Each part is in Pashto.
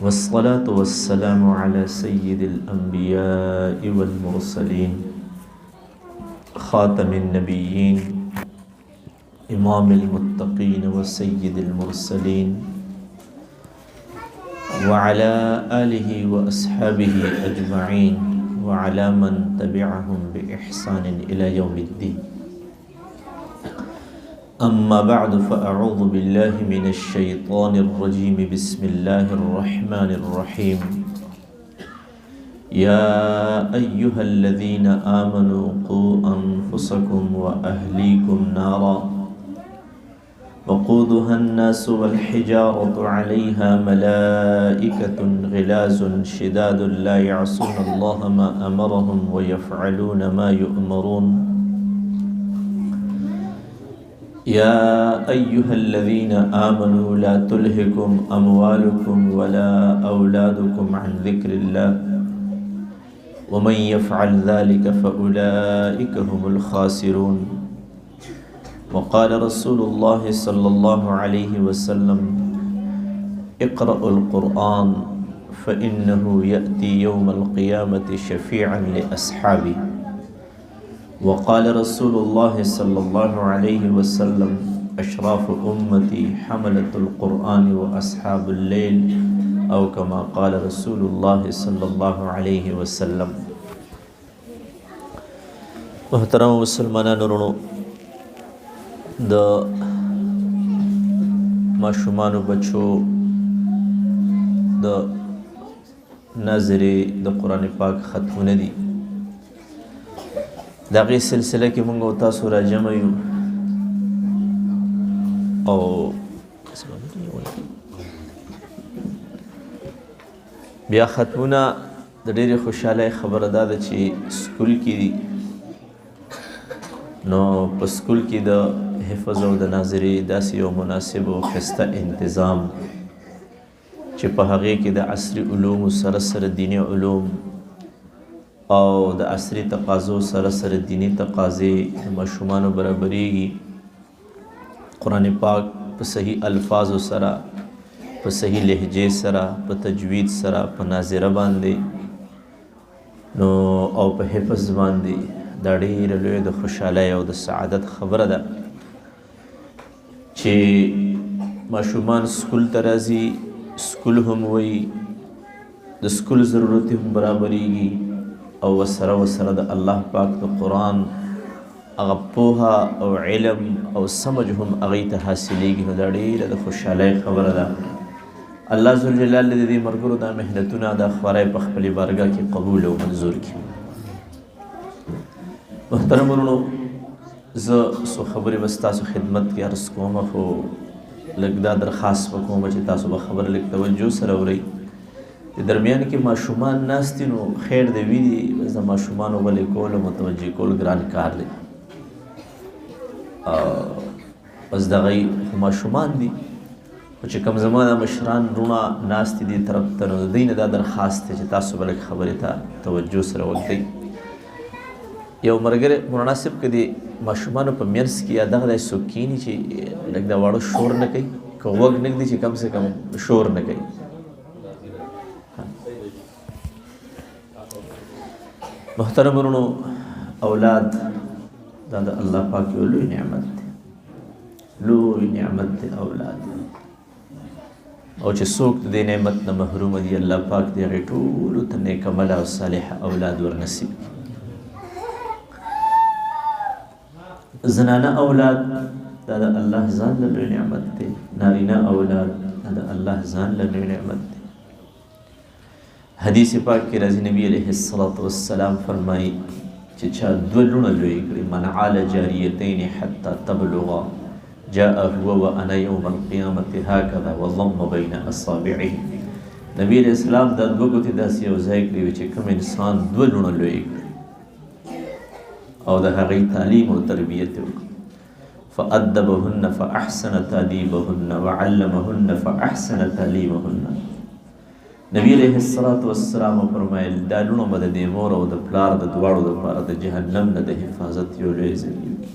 والصلاة والسلام على سيد الأنبياء والمرسلين خاتم النبيين إمام المتقين وسيد المرسلين وعلى آله وأصحابه أجمعين وعلى من تبعهم بإحسان إلى يوم الدين. أما بعد فأعوذ بالله من الشيطان الرجيم. بسم الله الرحمن الرحيم. يا أيها الذين آمنوا قوا أنفسكم وأهليكم نارا وقودها الناس والحجارة عليها ملائكة غلاظ شداد لا يعصون الله ما أمرهم ويفعلون ما يؤمرون. يا أيها الذين آمنوا لا تلهكم أموالكم ولا أولادكم عن ذكر الله ومن يفعل ذلك فأولئك هم الخاسرون. وقال رسول الله صلى الله عليه وسلم اقرأوا القرآن فإنه يأتي يوم القيامة شفيعا لأصحابه. وقال رسول الله صلى الله عليه وسلم أشراف أمتي حملة القرآن وأصحاب الليل أو كما قال رسول الله صلى الله عليه وسلم. محترم مسلمانان ورونو، د ماشومانو بچو د ناظرې د قرآن پاک ختمونه دي. د هغې سلسله کې موږ او تاسو راجمع یو او بیا ختمونه د ډېرې خوشحالۍ خبره دا ده چې سکول کې دي، نو په سکول کې د حفظ او د ناظرې داسې یو مناسب او ښایسته انتظام چې په هغې کې د عصري علومو سره سره دیني علوم او د عصري تقاضو سره سره دینی تقاضې د ماشومانو برابرېږي. قرآن پاک په صحیح الفاظو سره، په صحیح لهجې سره، په تجوید سره، په ناظره باندې نو او په حفظ باندې دا ډېره لویه د خوشحالۍ او د سعادت خبره ده چې ماشومان سکول ته راځي، سکول هم وایي، د سکول ضرورت هم برابرېږي او وسره د الله پاک د قرآن هغه پوهه او علم او سمج هم هغې ته حاصلېږي. نو دا ډېره د خوشحالۍ خبره ده. الله ذوالجلال د دې ملګرو دا محنتونه دا خوارۍ په خپلې بارګاه کې قبول او منظور کړي. محترم ورونو، زه څو خبرې به ستاسو خدمت کې عرض کوم، خو لږ دا درخواست به کوم چې تاسو به خبره لږ توجه سره اورئ. د درمیان کې ماشومان ناست دي، نو خیر د وي دي بس د ماشومانو غلې کول او متوجه کول ګران کار دی. بس د هغوی خو ماشومان دي، خو چې کوم زما د مشران وروڼه ناست دي دې طرف ته، نو د دوی نه دا درخواست دی چې تاسو به لږ خبرې ته توجه سره وکړئ. یو ملګری مولانا صاحب که د ماشومانو په منځ کې یا دغه داسې څوک کښېني چې لږ د واړه شور نه کوي، که غوږ نه ږدي چې کم سے کم شور نه کوي. محترم ورونو، اولاد دا د الله پاک یو لوی نعمت دی، لوی نعمت دی اولاد. او چې څوک د دې نعمت نه محروم دي، الله پاک د هغې ټولو ته نیک عمله او صالحه اولاد ورنصیب. زنانه اولاد دا د الله ځان له لوی نعمت دی، نارینه اولاد دا د الله ځان له لوی نعمت دی. حدیث پاک کې راځي، نبی علیه الصلاة والسلام فرمایي چې چا دوه لوڼه لوی کړي، من عال جاریتین حتی تبلغا جاء هو وانا یوم القیامة هکذا وضم بین اصابعه. نبی علیه السلام دا دوه ګوتې داسې یو ځای کړي چې کوم انسان دوه لوڼه لوی کړي او د هغې تعلیم او تربیت وکړي، فأدبهن فأحسن تأدیبهن وعلمهن فأحسن تعلیمهن. نبی علیه السلام فرمایل دا لوڼه به د دې مور او د پلار د دواړو دپاره د جهنم نه د حفاظت یو لوی ذریعه وي.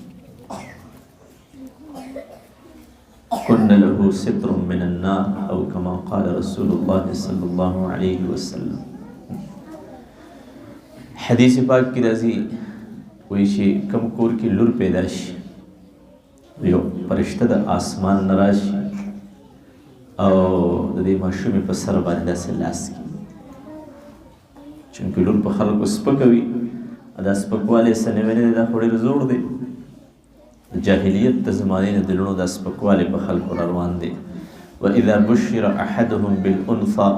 كن له ستر من النار او كما قال رسول الله صلی الله علیه وسلم. حدیث پاک کی راځي وایي چې کوم کور کې لور پیدا شي یو فرشته د اسمان نه راشي او د دې ماشومې په سر باندې داسې لاس کړي، چونکې لور په خلکو سپکوي، دا سپکوالی څه نوی نه دی، دا خو ډېر زوړ دی، د جاهلیت د زمانې نه د لوڼو دا سپکوالی په خلکو را روان دی. وإذا بشر أحدهم بالأنثى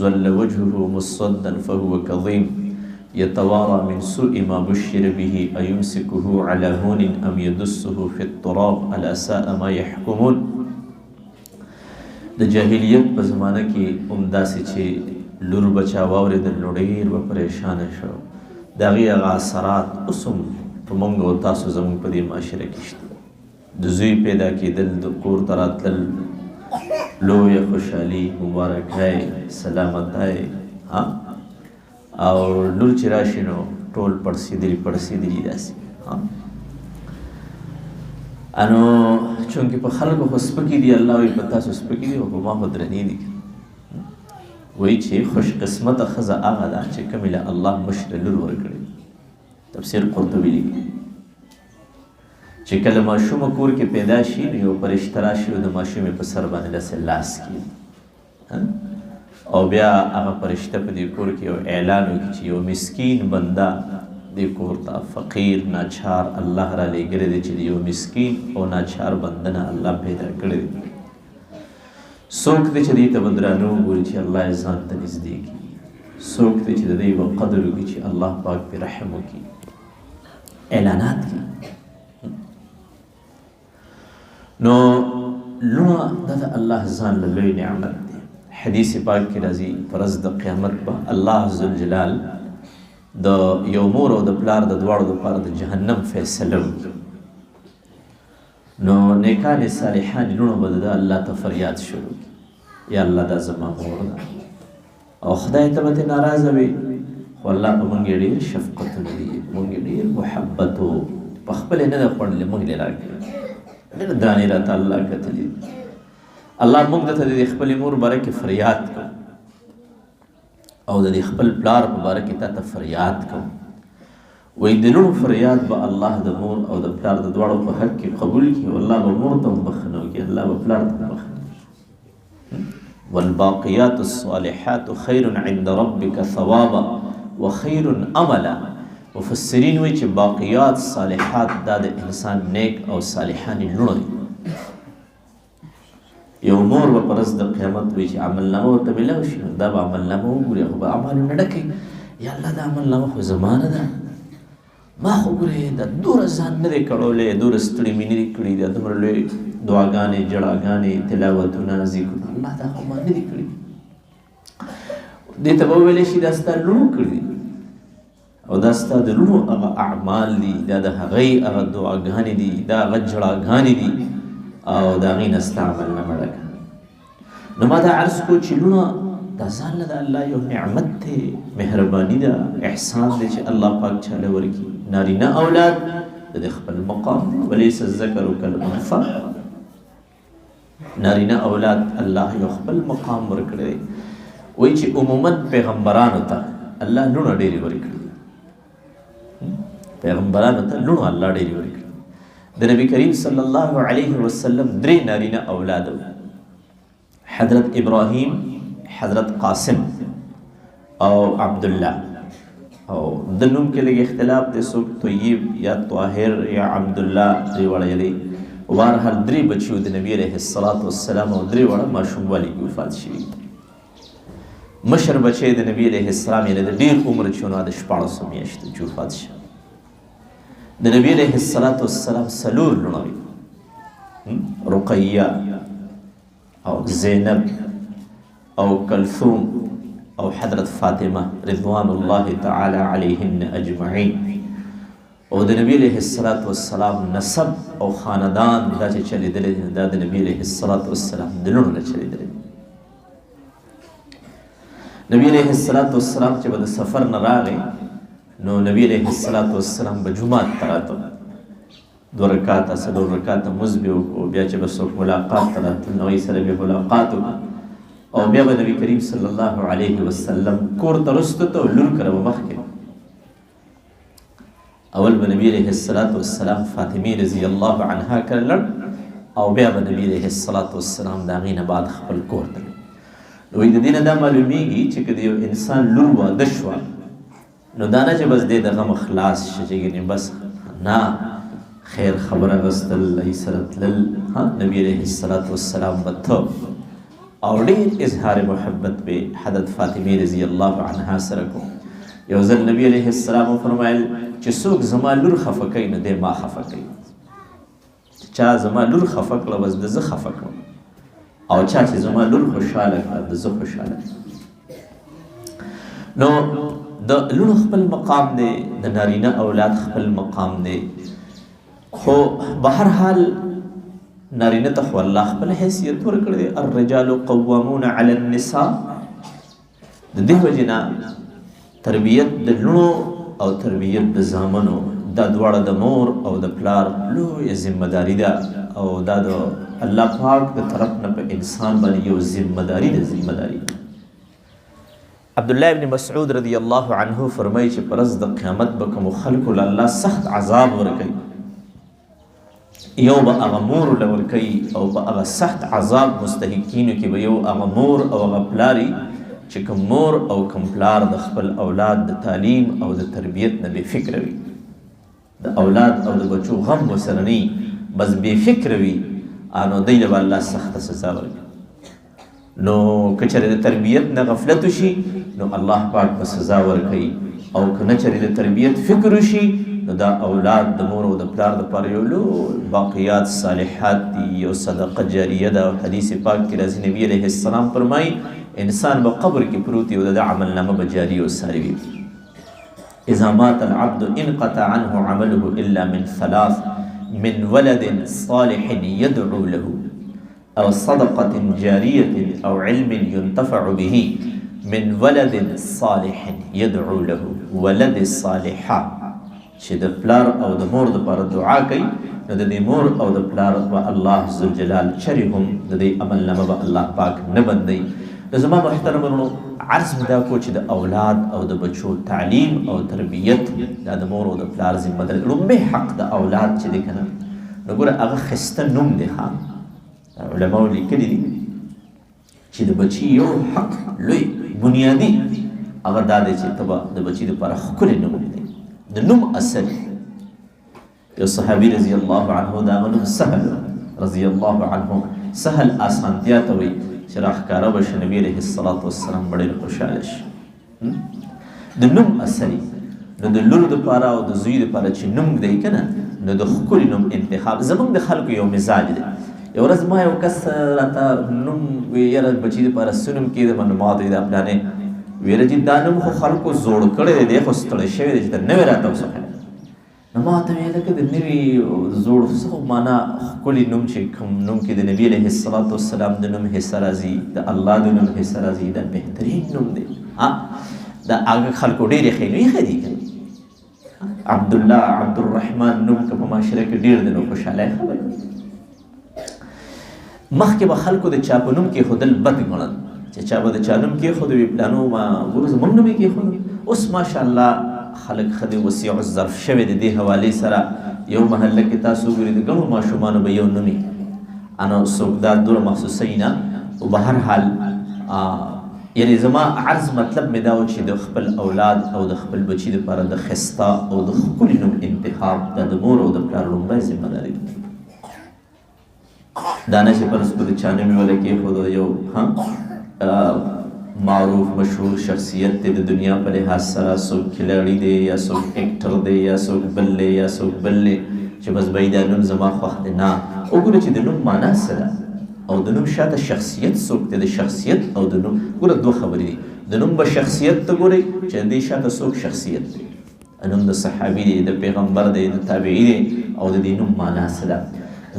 ظل وجهه مسودا فهو كظيم يتوارى من سوء ما بشر به أيمسكه على هون أم يدسه في التراب ألا ساء ما يحكمون. د جاهلیت په زمانه کې همداسې چې لور بچا واورېدل نو ډېر به پریشانه شو. د هغې هغه اثرات اوس هم په موږ او تاسو زموږ په دې معاشره کې شته. د زوی پیدا کېدل، د کور ته راتلل، لویه خوشحالي، مبارکۍ، سلامتی، او لور چې راشي نو ټول پړسېدلي داسې. انو چونکې په خلکو خو سپکې دي، الله وایي په تاسو سپکې دي او په ما خو درنې دي. وایي چې خوش قسمته ښځه هغه ده چې کومې له الله مشره لور ورکړي. تفسیر قرطبي لیکي چې کله ماشومه کور کې پیدا شي نو یو فرشته راشي او د ماشومې په سر باندې داسې لاس کړي، او بیا هغه فرشته په دې کور کې یو اعلان وکړي چې یو مسکین بنده دې کور ته فقیر ناچار الله را لېږلی دی، چې د یو مسکین او ناچار بنده نه الله پیدا کړی دی. څوک دی چې دې ته به درانه وګوري چې الله یې ځان ته نږدې کړي، څوک دی چې د دې به قدر وکړي چې الله پاک پرې رحم وکړي، اعلانات کړي. نو لوڼه دا د الله ځان له لوی نعمت دی. حدیث پاک کې راځي په ورځ د قیامت به الله ذوالجلال د یو مور او د پلار د دواړو دپاره د جهنم فیصله وکړي. نو نیکان صالحان لوڼو به د الله ته فریاد شروع کړي، یا الله دا زما مور ده، او خدای ته به ترې ناراضه وي، خو الله په موږ یې ډېر شفقتونه دي، موږ یې ډېر محبت و په خپله یې نه ده خوړلې، موږ یې راکړي ډېر دانې راته الله کتلي. الله موږ ته د خپلې مور باره کې فریاد کوو او د خپل پلار په باره کې تا ته فریاد کوو. وایي د لوڼو فریاد به الله د مور او د پلار د دواړو په حق کې قبول کړي، او الله به مور ته هم بخښنه وکړي، الله به پلار ته هم بخښنه وکړي. والباقیات الصالحات خیر عند ربک ثوابا وخیر املا. مفسرین وایي چې باقیات صالحات دا د انسان نیک او صالحانې لوڼه دي. یو مور به په ورځ د قیامت وایي چې عملنامه ورته میلاو شي، دا به عملنامه وګوري، خو به اعمالو نه ډکوي، یا الله دا عملنامه خو زما نه ده، ما خو ګورې دا دومره ځان نه دی کړولی، دومره ستړي مې نه دي کړي، دا دومره لوی دعاګانې، ژړاګانې، تلاوتونه، ذکرونه، الله دا خو ما نه دي کړي. دې ته به وویلی شي دا ستا لوڼو کړي دي، او دا ستا د لوڼو هغه اعمال دي، دا د هغې هغه دعاګانې دي، دا هغه ژړاګانې دي، او د هغې نه ستا عملنامه ډکه. نو ما دا عرض کو چې لوڼه دا ځان له د الله یو نعمت دی، مهرباني ده، احسان دی چې الله پاک چاله ورکړي. نارینه اولاد د خپل مقام دی، ولیس الذکر کالانثی. نارینه اولاد الله یو خپل مقام ورکړی دی. وایي چې عموما پیغمبرانو ته الله لوڼه ډېرې ورکړي، پیغمبرانو ته لوڼه الله ډېرې ورکړي. د نبی کریم صلی الله علیه وسلم 3 نارینه اولاد، حضرت ابراهیم، حضرت قاسم او عبدالله. او د نوم کې لږ اختلاف دی، څوک طیب یا طاهر یا عبدالله، درې واړه دی. بهرحال 3 بچي د نبي علیه الصلاة والسلام او 3 واړه ماشوموالي کې وفات شوي. مشر بچی د نبي علیه السلام یعنې د ډېر عمر چې نو د 14 میاشتو چې وفات شو. د نبی علیه الصلاة والسلام 4 لوڼه وي، رقیه او زینب او کلثوم او حضرت فاطمه رضوان الله تعالی علیهن اجمعین. او د نبی علیه الصلاة والسلام نسب او خاندان دا چې چلیدلی دی، دا د نبی علیه الصلاة والسلام د لوڼو نه چلیدلی دی. نبی علیه الصلاة والسلام چې به د سفر نه راغی نو نبی علیه الصلاة والسلام به جومات ته راته، 2 رکعاته 4 رکعاته مونځ به وکړو، بیا چې به څوک ملاقات ته راتلل نو هغوی سره بیا ملاقات وکړو او بیا به نبي کریم صلی الله علیه وسلم کور ته رستو ته لور کره به مخکې اول به نبی علیه السلام فاطمه رضی الله عنها کره لړ او بیا به نبی علیه السلام د هغې نه بعد خپل کور ته نو د دې نه دا معلومیږي چې که د یو انسان لور واده شوه نو دا نه چې بس دی د غم خلاص شي چې ګنې بس نه خیر خبره غوښتل هغې سره تلل نبي علیه السلام به ته او ډېر اظهار محبت به حضرت فاطمه رضی الله عنها سره کو یو ځل نبی علیه السلام وفرمایل چې څوک زما لور خفه کوي نو دی ما خفه کوي چا زما لور خفه کړه بس د زه خفه کړم او چا چې زما لور خوشحاله کړه د زه خوشحاله نو د لور خپل مقام دی د نارینه اولاد خپل مقام دی خو به هر حال نارینه ته خو الله خپل حیثیت ورکړی دی الرجال قوامون علی النساء د دې وجې نه تربیت د لوڼو او تربیت د زامنو دا دواړه د مور او د پلار لویه ذمهداري ده او دا د الله پاک د طرف نه په انسان باندې یو ذمهداري ده ذمهداري عبدالله ابن مسعود رضی الله عنه فرمایي چې په ورځ د قیامت به کومو خلکو له الله سخت عذاب ورکوي یو به هغه مور له ورکوي او په هغه سخت عذاب مستحقینو کې به یو هغه مور او هغه پلاري چې کوم مور او کوم پلار د خپل اولاد د تعلیم او د تربیت نه بې فکره وي د اولاد او د بچو غم ورسره نه بس بې فکره وي نو دی له به الله سخته سزا ورکوي نو که چېرې د تربیت نه غفلت وشي نو الله پاک به سزا ورکوي او که نه چېرې د تربیت فکر وشي نو دا اولاد د مور او د پلار دپاره یو لوی باقیات صالحات دي یو صدقه جاریه ده او حدیث پاک کې راځي نبي علیه السلام فرمایي انسان به قبر کې پروت وي او د عمل نامه به جاري او ساري وي اذا مات العبد انقطع عنه عمله الا من 3 من ولد صالح يدعو له او صدقه جاريه او علم ينتفع به من ولد صالح يدعو له ولد صالحه چې د پلار او د مور دپاره دعا کوي نو د دې مور او د پلار به الله ذوالجلال چرې هم د دې عمل نامه به الله پاک نه بندوي نو زما محترمانو عرض مې دا کو چې د اولاد او د بچو تعلیم او تربیت دا د مور او د پلار ذمه ده لومبی حق د اولاد چې دی که نه نو ګوره هغه ښایسته نوم دی علماو لیکلي دي چې د بچي یو حق لوی بنیادي هغه دا دی چې ته به د بچي دپاره ښکلی نوم دی د نوم اثر یو صحابي رضی الله عنه د هغه نوم سهل رضی الله عنه سهل اسانتیا ته وایي چې راښکاره به شي نبي علیه السلام به ډېر خوشحاله شي د نوم اثر نو د لور دپاره او د زوی دپاره چې نوم دی که نه نو د ښکلي نوم انتخاب زموږ د خلکو یو مزاج دی یو ورځ ما یو کس راته نوم وی یاره بچي دپاره څه نوم کېږدم نو ما ورته ویل دا پلانې ویره چې دا نوم خو خلکو زوړ کړی دی خو ستړی شوی دی چې د نوی راته وڅښلی نو ما ورته ویل که د نوي زوړ څه خو معنا ښکلي نوم چې کوم نوم کې د نبي علیه السلام د نوم حصه راځي د الله د نوم حصه راځي دا بهترین نوم دی دا هغه خلکو ډېرې ښې نوي ښه دي که عبدالله عبدالرحمن نوم که په معاشره کې ډېر دی نو خوشحالی خبره مخکې به خلکو د چا په نوم کېښودل بد ګڼل چې چا به د چا نوم کېښود وي پلانو ما ګوره زموږ نوم یې کېښود اوس ماشاءالله خلک ښه دی وسیع الظرف شوی د دې حوالې سره یو محله کې تاسو وګورئ د ګڼو ماشومانو به یو نوم وي څوک دا دوره مخصوصوي نه او به هر حال یعنی زما عرض مطلب مې دا و چې د خپل اولاد او د خپل بچي دپاره د ښایسته او د ښکلي نوم انتخاب دا د مور او د پلار لومړی ذمهداري ده دا نه چې فرض کړو د چا نوم یې وله کېښود یو معروف مشهور شخصیت دی د دنیا په لحاظ سره څوک کھلاړي دی یا څوک ایکټر دی یا څوک بل دی یا څوک بل دی چې بس به دا نوم زما خوښ دی نه وګوره چې د نوم معنا څه ده او د نوم شاته شخصیت څوک دی د شخصیت او د نوم ګوره دوه خبرې دي د نوم به شخصیت ته ګورئ چې د دې شاته څوک شخصیت دی نوم د صحابي دی د پیغمبر دی د تابعي دی او د دې نوم معنا څه ده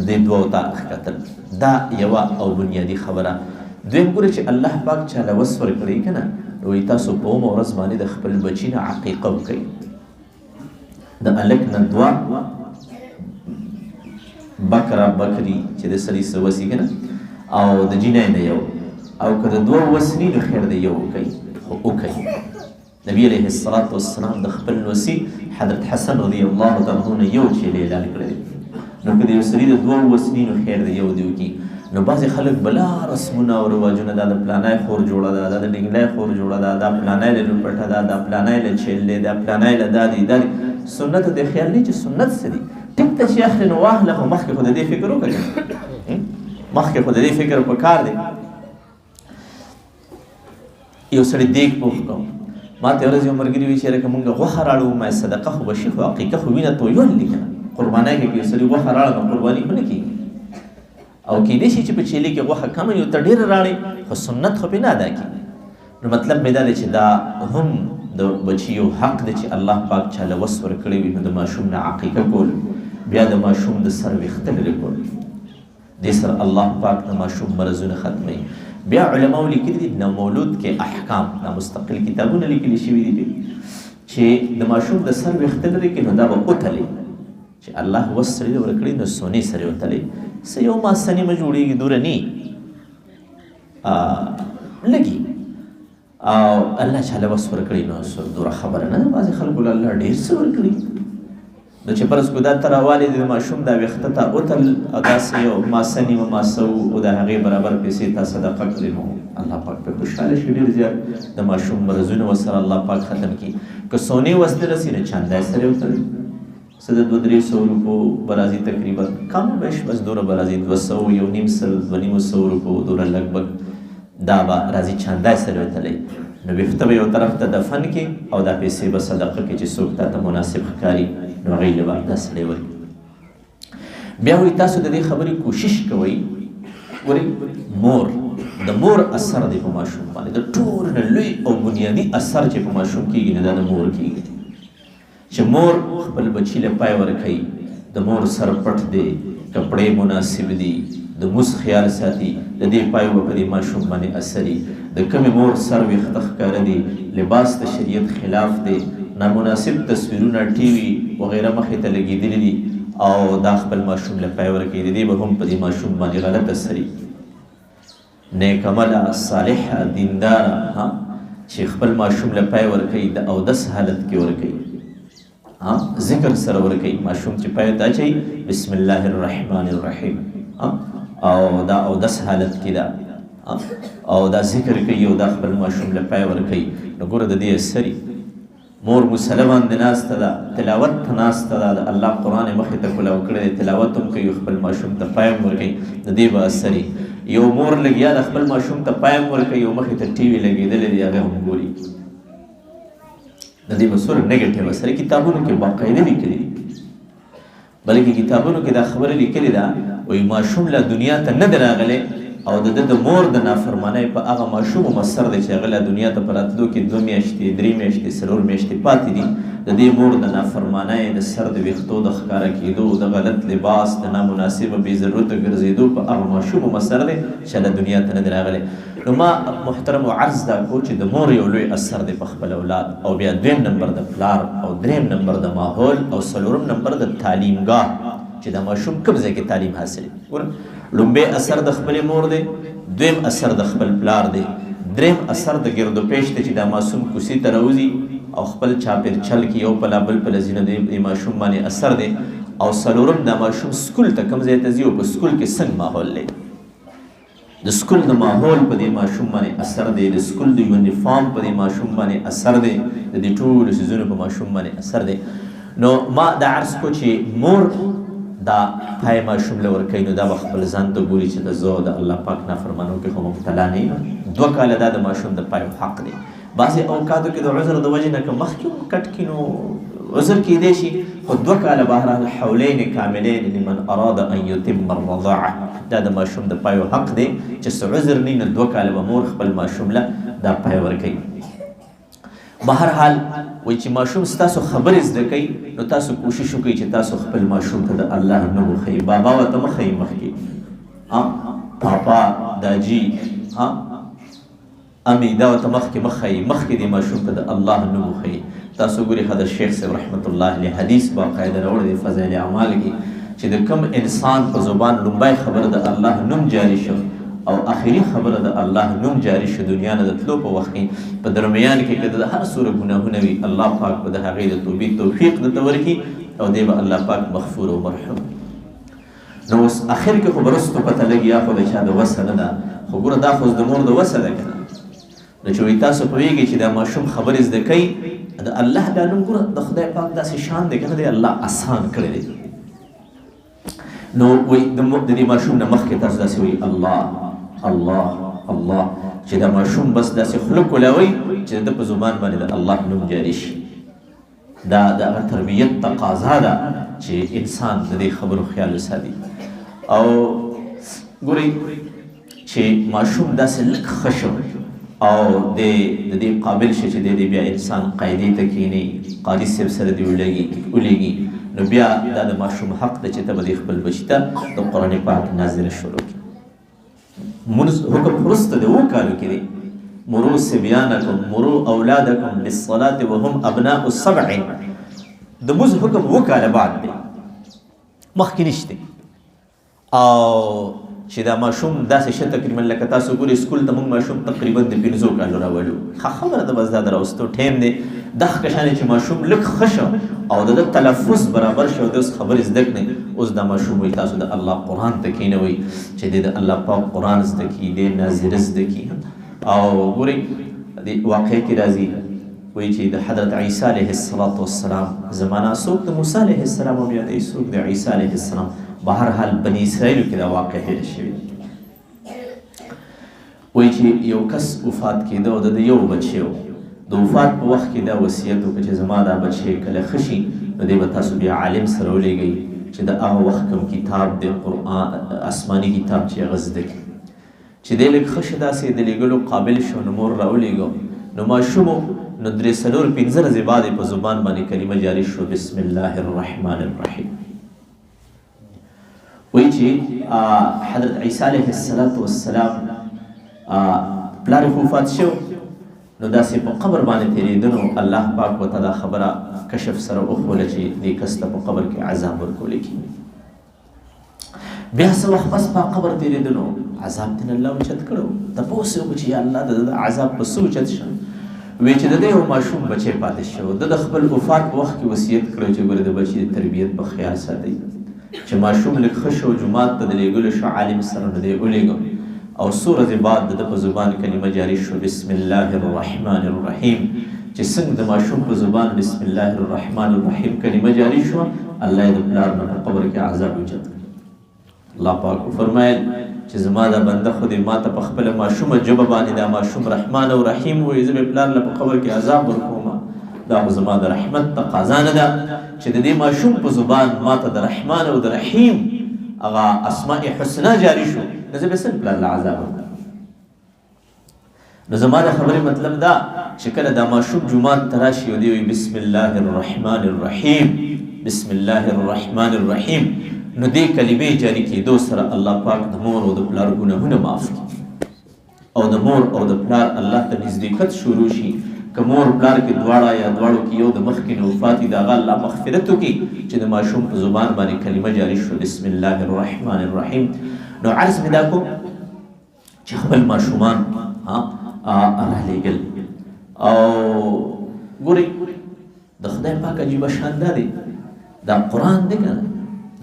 دې دوو ته ښکتل دا یوه او بنیادي خبره دویم ګوره چې الله پاک چاله وس ورکړی که نه نو وایي تاسو په اومه ورځ باندې د خپل بچي نه عقیقه وکوئ د هلک نه 2 بکره بکري چې د سړي څه وسي که نه او د جینۍ نه یو او که د دوه وسني نو خیر دی یو وکوي خو وکوي. نبي علیه الصلاة والسلام د خپل نوسي حضرت حسن رضی الله تعالی عنه نه یو چیلې اعلان کړی نو که د یو سړي د دوه وسني نو خیر دی یو دی وکړي. نو بعضې خلک بلا رسمونه او رواجونه دا د پلانی خور جوړه ده، دا د ډنګلی خور جوړه ده، دا پلانی له لوپټه ده، دا پلانی له چیل دی، دا پلانی له دا دی دا دی. سنت د خیال نه چې سنت څه دي ټیک ته چې اخلي نو واخله خو مخکې خو د دې فکر وکړه مخکې خو د دې فکر په کار دی. یو سړی دیګ پوخ کوم ما ته ورځ یو ملګري وایي چېرې که مونږ غوښه راړو ما صدقه خو به شي خو عقیقه خو وینه تویول دي که نه قربانۍ کې که یو سړي غوښه راړه نو قرباني خو نه کېږي او کېدای شي چې په چیلې کې غوښه کمه یو ته ډېره راړې خو سنت خو پرې نه ادا کېږي. نو مطلب مې دا دی چې دا هم د بچیو حق دی چې الله پاک چاله وس ورکړی وي نو د ماشوم نه عقیقه کول بیا د ماشوم د سر ویښته لرې کول دې سره الله پاک د ماشوم مرضونه ختموي. بیا علماو لیکلي دي د مولود کې احکام دا مستقل کتابونه لیکلي شوي دي چې د ماشوم د سر ویښته لرې کړي نو دا به وتلي چې الله وس سړي ته ورکړي نو سونې سره یې وتلي څه یو ماسنې مه جوړېږي دوره نه لږي او الله چاله وس ورکړي نو دوره خبره نه ده. بعضې خلکو له الله ډېر څه ورکړي نو چې فرض کړو دا ته راوالې د ماشوم دا ویښته ته وتل او داسې یو ماسه نیمه ماسه او د هغې برابر پیسې تا صدقه کړې نو الله پاک پرې خوشحاله شي ډېر زیات د ماشوم مرضونه ورسره الله پاک ختم کړي. که سونې وس نه رسي نو چاندی سره یې وتړي څه د 200-300 روپو به راځي تقریبا کم بیش بس دوره به راځي 200 یو نیم سل 200 روپو دوره لږ بږ دا به راځي چاندی سره وتلی نو ویښته به یو طرف ته دفن کې او دا پیسې به صدقه کې چې څوک تا ته مناسب ښکاري نو هغوی له به دا سړی ورکړي. بیا وایي تاسو د دې خبرې کوشش کوئ ګورئ مور د مور اثر دی په ماشوم باندې د ټولو نه لوی او بنیادي اثر چې په ماشوم کېږي نو دا د مور کېږي چې مور خپل بچي له پای ورکوي د مور سر پټ دی کپړې مناسب دي د موس خیال ساتي د دې پای به په دې ماشوم باندې اثري. د کمې مور سر ویښته ښکاره دي لباس د شریعت خلاف دی نامناسب تصویرونه ټي وي وغیره مخې ته لګېدلي دي او دا خپل ماشوم له پای ورکوي د دې به هم په دې ماشوم باندې غلط اثري. نیک عمله صالحه دینداره چې خپل ماشوم له پای ورکوي د اودس حالت کې ورکوي ذکر سره ورکوي ماشوم چې پای ته اچوي بسم الله الرحمن الرحیم او دا اودس حالت کې ده او دا ذکر کوي او دا خپل ماشوم له پای ورکوي نو ګوره د دې اثري. مور مسلمان د ناسته ده تلاوت ته ناسته ده د الله قرآن مخې ته کلاو کړی دی تلاوت هم کوي خپل ماشوم ته پای هم ورکوي د دې به اثري. یو مور لګیا د خپل ماشوم ته پای هم ورکوي او مخې ته ټي وي لګېدلی دی هغه هم ګوري د دې به څومره نیګیټیو اثر کتابونو کې باقاعده لیکلي دي بلکې کتابونو کې دا خبره لیکلې ده وایي ماشوم لا دنیا ته نه دی راغلی او د ده د مور د نافرمانۍ په هغه ماشوم مؤثر دی چې هغه لا دنیا ته په راتلو کې 2 میاشتې 3 میاشتې 4 میاشتې پاتې دي د دې مور د نافرمانۍ د سر د ویښتو د ښکاره کېدو د غلط لباس د نامناسبه بې ضرورته ګرځېدو په هغه ماشوم مؤثر دی چې لا دنیا ته نه دی راغلی. نو ما محترم عرض دا کو چې د مور یو لوی اثر دی په خپل اولاد او بیا 2 نمبر د پلار او 3 نمبر د ماحول او 4 نمبر د تعلیمګاه چې د ماشوم کوم ځای کې تعلیم حاصلوي. لومبی اثر د خپل مور دی 2 اثر د خپل پلار دی 3 اثر د ګردو پیش دی چې دا ماشوم کوسي ته راوځي او خپل چاپیر چل کې یو پلا بل پلا ځینه د ماشوم باندې اثر دی او 4 د ماشوم سکول ته کوم ځای ته ځي او په سکول کې څنګه ماحول دی د سکول د ماحول په دې ماشوم باندې اثر دی د سکول د یونیفارم په دې ماشوم باندې اثر دی د دې ټولو څیزونو په ماشوم باندې اثر دی. نو ما دا عرض کو چې مور دا پای ماشوم له ورکوي نو دا به خپل ځان ته ګوري چې د زه د الله پاک نافرمانو کې خو مبتلا نه یم 2 کاله دا د ماشوم د پای حق دی. بعضې اوقاتو کې د عذر د وجې نه که مخکې هم کټ کړي نو عذر کېدی شي خو 2 کاله بهرحال حولین کاملین لمن اراد ان یتم الرضاعه دا د ماشوم د پایو حق دی چې څه عذر نه نو 2 کاله به مور خپل ماشوم له دا پای ورکوي. بهرحال وایي چې ماشوم ستاسو خبرې زده کوي نو تاسو کوشش وکړئ چې تاسو خپل ماشوم ته د الله نوم وښیئ بابا ورته مه ښیئ مخکې پاپا داجي امي دا ورته مخکې مه ښیئ مخکې دې ماشوم ته د الله نوم وښیئ. تاسو ګورئ حضرت شیخ صاحب رحمت الله علیه حدیث باقاعده راوړی دی فضایل اعمال کې چې د کوم انسان په زبان لومبای خبره د الله نوم جاری شو او اخري خبره د الله نوم جاری شو دنیا نه د تلو په وخت کې په درمیان کې که د هر څومره ګناهونه وي الله پاک به د هغې د توبې توفیق درته ورکړي او دی به الله پاک مغفور او مرحوم. نو اوس اخر کې خو به رستو پته لګي یا خو د چا د وسه نه ده، خو ګوره دا خو د مور د وسه ده که نه. نو چې وایي تاسو پوهېږئ چې دا ماشوم خبرې زده کوي د الله دا نوم ګوره د خدای پاک داسې شان دی که نه دی الله آسان کړی دی. نو وایي د دې ماشوم نه مخکې تاسو داسې وایي الله الله الله چې دا ماشوم بس داسې خوله کولاوئ چې د ده په زبان باندې د الله نوم جاري شي. دا د هغه تربیت تقاضا ده چې انسان د دې خبرو خیال وساتي. او ګورئ چې ماشوم داسې لږ ښه شو او د دې قابل شي چې د بیا انسان قاعدې ته کښېني، قاضي صاحب سره دې ولېږي، نو بیا دا د ماشوم حق ده چې ته به دې خپل بچي ته د قرآن پاک ناظره شروع کړي. مونځ حکم وروسته د 7 کالو کې دی. مروا صبیانکم مروا اولادکم بالصلاة وهم ابناء 7. د مونځ حکم 7 کاله بعد دی، مخکې نشته. او چې دا ماشوم داسې شه تقریبا لکه تاسو ګورئ سکول ته موږ ماشوم تقریبا د 15 کالو راولو، ښه خبره ده، بس دا د راوستو ټایم دی. دغه کشانې چې ماشوم لږ ښه شو او د ده تلفظ برابر شو، د اوس خبرې زده کړئ، اوس دا ماشوم وایي تاسو د الله قرآن ته کښېنوئ چې دی د الله پاک قرآن زده کړي، دی ناظره زده کړي. او ګورئ د واقعه کې راځي وایي چې د حضرت عیسی علیه السلام زمانه څوک د موسی علیه السلام هم یادوي، څوک د عیسی علیه السلام، بهرحال بني اسرائیلو کې دا واقع تېره شوې. وایي چې یو کس وفات کېده او د ده یو بچی و. د وفات په وخت کې دا وصیت وکړه چې زما دا بچی کله ښه شي نو دی به تاسو بیا عالم سره ولېږئ چې د هغه وخت کوم کتاب د قرآن آسماني کتاب چې هغه زده کړي. چې دی لږ ښه شه داسې د لېږلو قابل شو نو مور راولېږو. نو ماشومو نو 3-4-5 ورځې بعد یې په زبان باندې کلمه جاري شو بسم الله الرحمن الرحیم. وایي چې حضرت عیسی علیه السلام پلار یې وفات شو نو داسې په قبر باندې تېرېده نو الله پاک ورته دا خبره کشف سره وښوله چې دې کس ته په قبر کې عذاب ورکولی کېږي. بیا څه وخت پس په قبر تېرېده نو عذاب ته الله اوچت کړو. تپوس یې وکړو چې یا الله د عذاب په څه اوچت شو؟ وایي چې د ده یو ماشوم بچی پاتې شو. ده د خپل وفات په وخت کې وصیت کړی چې ګوره د بچي د تربیت په خیال ساتئ. چې ماشوم لږ ښه شو جومات ته د لېږلو شو عالم سره نو دی ولېږو او څو ورځې بعد د ده په زبان کلمه جاري شو بسم الله الرحمن الرحیم. چې څنګه د ماشوم په زبان بسم الله الرحمن الرحیم کلمه جاري شوه الله یې د پلار نه په قبر کې عذاب اوچت کړ. الله پاک وفرمایل چې زما دا بنده خو دې ما ته په خپله ماشومه ژبه باندې دا ماشوم رحمان او رحیم وایي، زه به پلار له په قبر کې عذاب ورکوم. دا خو زما د رحمت تقاضا نه ده چې د دې ماشوم په زبان ما ته د رحمان او د رحیم هغه اسماء حسنا جاري شو، نو زه به څنګه پلار له عذاب ورکوم؟ نو زما د خبرې مطلب دا چې کله دا ماشوم جومات ته راشي او دی وایي بسم الله الرحمن الرحیم بسم الله الرحمن الرحیم، نو دې کلمې جاري کېدو سره الله پاک د مور او د پلار ګناهونه معاف کړي او د مور او د پلار الله ته نزدېکت شروع شي. که مور پلار کې دواړه یا دواړو کې یو د مخکې نه وفات وي د هغه الله مغفرت وکړي چې د ماشوم په زبان باندې کلمه جاري شو بسم الله الرحمن الرحیم. نو عرض مې دا کوم چې خپل ماشومان رالېږل او ګورئ د خدای پاک عجیبه شان دا دی دا قرآن دی که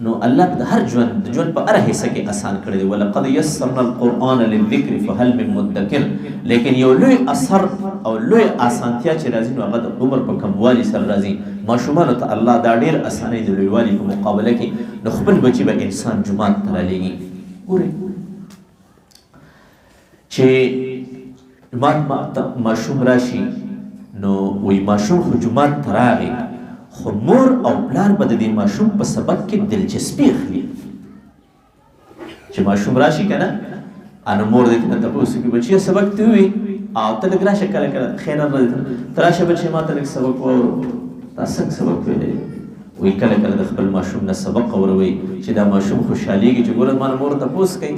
نو الله د هر ژوند د ژوند په هره حصه کې آسان کړی دی. ولقد یسرنا القرآن للذکر فهل من مدکر. لیکن یو لوی اثر او لوی آسانتیا چې راځي نو هغه د عمر په کموالي سره راځي. ماشومانو ته الله دا ډېر اسانۍ د لویوالي په مقابله کې نو خپل بچي به انسان جومات ته رالېږي. ګورئ چې ماشوم راشي نو وایي ماشوم خو جومات ته راغی خو مور او پلار به د دې ماشوم په سبق کې دلچسپي اخلي. چې ماشوم راشي که نه نو مور دې نه تپوس وکړي بچیه سبق دې ووایي او ته لږ راشه کله کله خیر راځي ته راشه بچیه ما ته لږ سبق واورو تا څنګه سبق ویلی وایي کله کله د خپل ماشوم نه سبق اوروئ چې دا ماشوم خوشحالېږي چې ګوره ما نه مور تپوس کوي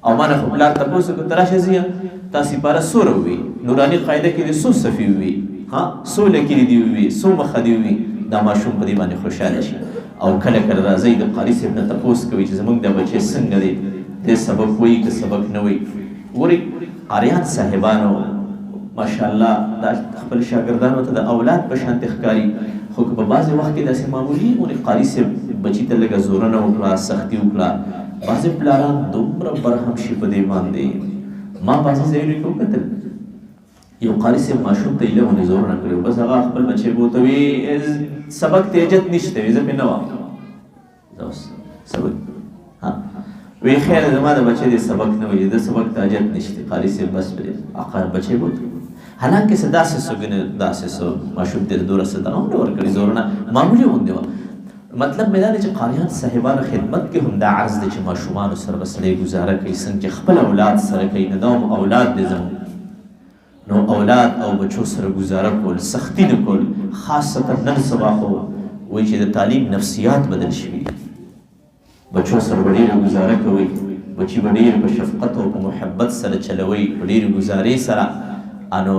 او ما نه خو پلار تپوس وکړو ته راشه ځي تا سپاره څومره ووایي نوراني قاعده کې دې څو صفحې ووایي څو لکیرې دې ووایي څو مخه دې ووایي دا ماشوم په دې باندې خوشحاله شي او کله کله راځئ د قاري صاحب نه تپوس کوي چې زموږ د بچی څنګه دی دې سبق وایي که سبق نه وایي. ګورئ قاریان صاحبانو ماشاءالله دا خپل شاګردانو ته د اولاد په شانتې ښکاري، خو که په بعضې وخت کې داسې معمولي غونې قاري صاحب بچي ته لږه زورنه وکړه، سختي وکړه، بعضې پلاران دومره برهم شي په دې باندې. ما بعضې ځایونو کې وکتل یو قاري صاحب ماشوم ته ایله غونې زورنه کړې، بس هغه خپل بچی به ورته وي سبق ته اجت نشته وي، زه پرې نه وم زه اوس سبق وی خیر زما د بچی دې سبق نه وي، د سبق ته اجت نشته. قاري صاحب بس پرې بچی به ورته حالانکه څه داسې څه ګنې داسې څه ماشوم ته دوره څه دغه هم نه ورکړي زورنه معمولي غوندې وه. مطلب مې دا دی چې قاریان صاحبانو خدمت کې هم دا عرض دی چې ماشومانو سره به سړی ګزاره کوي څنګه چې خپل اولاد سره کوي، نو دا هم اولاد دی زموږ، نو اولاد او بچو سره ګزاره کول، سختی نه کول. خاصتا نن سبا خو وایي چې د تعلیم نفسیات بدل شوي، بچو سره به ډېره ګزاره کوئ، بچي به ډېر په شفقت او په محبت سره چلوئ، په ډېرې ګزارې سره، نو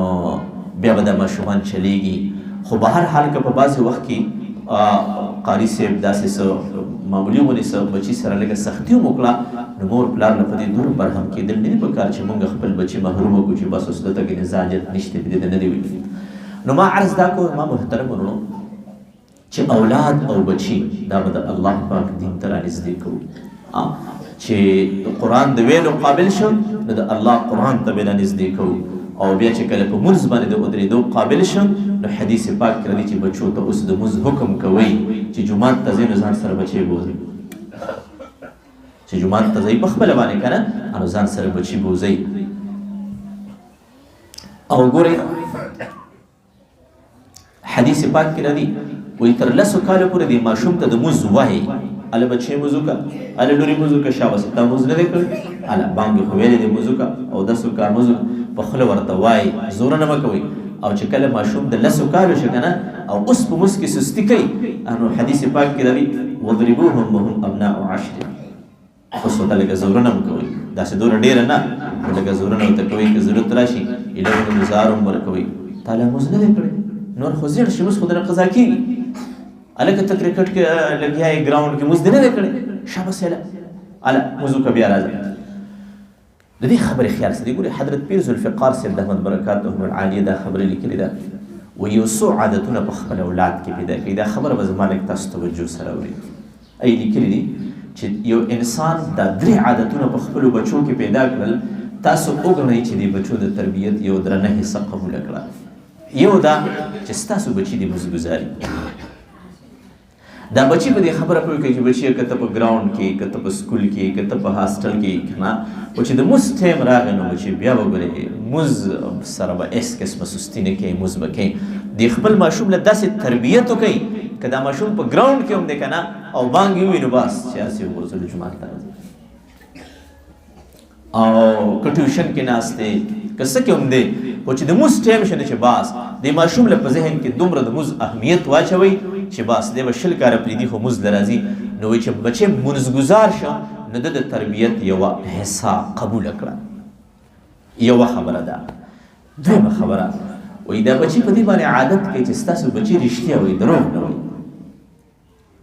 بیا به دا ماشومان چلیږي. خو به هر حال که په بعضې وخت کې قاري صاحب داسې څه معمولي غونې څه بچي سره لږه سختي هم وکړه، نو مور پلار نه په دې دومره برهم کېدل نه دي پکار چې موږ خپل بچي محرومه کړو چې بس اوس دته کې نزاجت نشته دې ته نه دی ویلي. نو ما عرض دا کوم ما محترم ورونو چې اولاد او بچي دا به د الله پاک دین ته رانږدې کوو، چې قرآن د ویلو قابل شو نو د الله قرآن ته به رانږدې کوو، او بیا چې کله په مونځ باندې د ودرېدو قابل شم نو حدیث پاک کې راځي چې بچو ته اوس د مونځ حکم کوئ چې جومات ته ځئ نو ځان سره بچی بوځئ، چې جومات ته ځئ په خپله باندې که نه نو ځان سره بچي بوځئ. او ګورئ حدیث پاک کې راځي وایي تر 10 کالو پورې دې ماشوم ته د مونځ وایي، اله بچی مونځ وکړه، اله لورې مونځ وکړه، شاباس تا مونځ نه دی کړی، اله بانګې خو ویلې دی مونځ وکړه او 10 کال مونځ په خوله ورته وایي، زوره نه مه کوئ. او چې کله ماشوم د 10 کالو شي که نه او اوس په مونځ کې سستي کوي، نو حدیث پاک کې راځي وضربوهم وهم ابناء 10، اوس ورته لږه زوره نه مه کوئ، داسې دوره ډېره نه، لږه زوره نه ورته کوئ، که ضرورت راشي ایله ورته ګزار هم ورکوئ. تا له مونځ نه دی کړی، نور خو زیړ شي، اوس خو درنه قضا کېږي، هلکه ته کرکټ کې لګیا یې ګراونډ کې مونځ دې نه دی کړی، شاباس هله مونځ وکړه بیا راځه. د دې خبرې خیال سره ګورئ حضرت پیر ذوالفقار صاحب د احمد برکاتهم العالیه دا خبره لیکلې ده، وایي یو څو عادتونه په خپل اولاد کې پیدا کړي. دا خبره به زما لږ تاسو توجه سره اورئ. ای لیکلي دي چې یو انسان دا 3 عادتونه په خپلو بچو کې پیدا کړل، تاسو وګڼئ چې د بچو د تربیت یو درنه حصه قبوله کړه. یو دا چې ستاسو بچي دې مزګزاري، دا بچی په دې خبره پوه کوي چې بچی که ته په ګراونډ کې، که ته په سکول کې، که ته په هاسټل کې که نه، خو چې د مونځ ټایم راغی نو بچی بیا به ګورې مونځ سره به هېڅ قسمه سستي نه کوي، مونځ به کوي. د خپل ماشوم له داسې تربیت وکوئ که دا ماشوم په ګراونډ کې هم دی که نه او بانګ ووي نو بس چې هسې وغورځولو جومات ته راځي، او که ټیوشن کې ناست دی که څه کې هم دی، خو چې د مونځ ټایم شي چې بس د ماشوم له په ذهن کې دومره د مونځ اهمیت واچوئ چې بس دی به 20 کاره پرېږدي خو مونځ له راځي. نو وایي چې بچی مونځګزار شه نو د تربیت یوه حصه قبوله کړه. یوه خبره ده. دویمه خبره وایي دا بچي په دې باندې عادت کوي چې ستاسو بچي رښتیا وایي، دروغ نه وایي.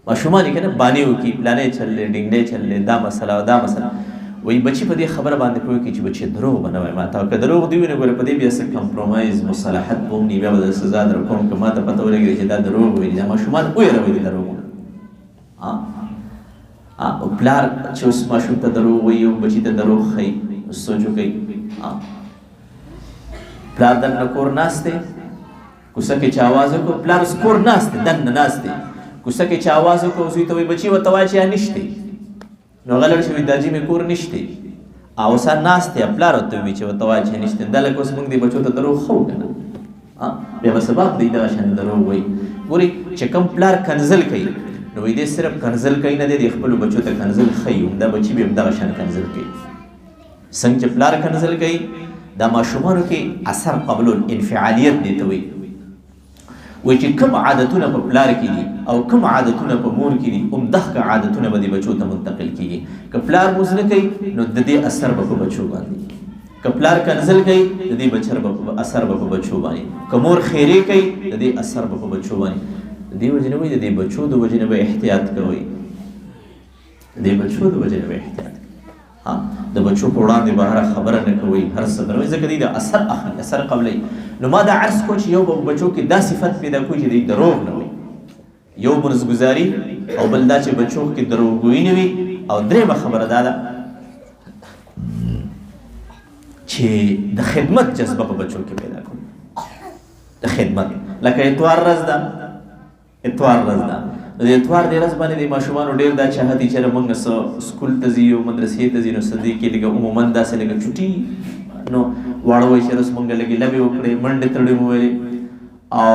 ماشومان یې که نه بانې وکړي، پلانې چللی، ډینګلې چللی، دا مسله او دا مسله، وایي بچي په دې خبره باندې پوه کوي چې بچي دروغ به نه وایي ماته، او که دروغ دي وي نو ګوره په دې بیا څه کمپرومایز مصالحت به هم نه، بیا به د سزا در کوم که ما ته پته ولګېږي چې دا دروغ وایي، دا ماشومان ویروئ دي دروغونه. او پلار چې اوس ماشوم ته دروغ وایي او بچي ته دروغ ښایي، سوچ وکړئ پلار دننه کور ناست دی، کوڅه کې چې اواز وکړو، پلار اوس کور ناست دی، دننه ناست دی، کوڅه کې چې اواز وکړو زوی ته وایي بچي ورته وایه چې یا نشتی، نو هغه لړ شي وایي داجي مې کور نشتی، او اوس ناست دی پلار ورته وایي چې ورته وایه چې نشتی، دا لکه اوس موږ دې بچو ته دروغ ښو که نه، بیا به سبب دی دغه شان دروغ وایي. ګورئ چې کوم پلار کنځل کوي نو وایي دې صرف کنځل کوي نه دی، د خپلو بچو ته کنځل ښیي، همدا بچي به همدغه شان کنځل کوي. څنګه چې پلار کنځل کوي دا ماشومانو کې اثر قبل الانفعالیت دی ته وایي. وایي چې کوم عادتونه په پلار کې دي او کوم عادتونه په مور کې دي، همدغه عادتونه به دې بچو ته منتقل کېږي. که پلار مونځ نه کوي نو د دې اثر به په بچو باندې، که پلار کنځل کوي د دې اثر به په بچو باندې، که مور خیرې کوي د دې اثر به په بچو باندې. دې وجې نه وایي د دې بچو د وجې نه به احتیاط کوئ، د دې بچو د وجې نه به احتیاط د بچو په وړاندې به هره خبره نه کوئ، هر څه دروي، ځکه دوی د اثر اخلي، اثر قبلوي. نو ما دا عرض کو چې یو به بچو کې دا صفت پیدا کړو چې دوی دروغ نه وي، یو مرزګزاري او بل دا چې بچو کې دروغګویي نه وي، او درېیمه خبره دا ده چې د خدمت جذبه په بچو کې پیدا کړو، د خدمت. لکه اتوار ورځ ده، اتوار ورځ ده، د اتوار دې ورځ باندې د ماشومانو ډېر دا چاهت وي چې موږ څه سکول ته ځي او مدرسې ته ځي، نو څه دې کې لږه عموما داسې لږه چوټي، نو واړه وایي چې اوس موږ لږې لبې وکړې، منډې تړې مو ویلې، او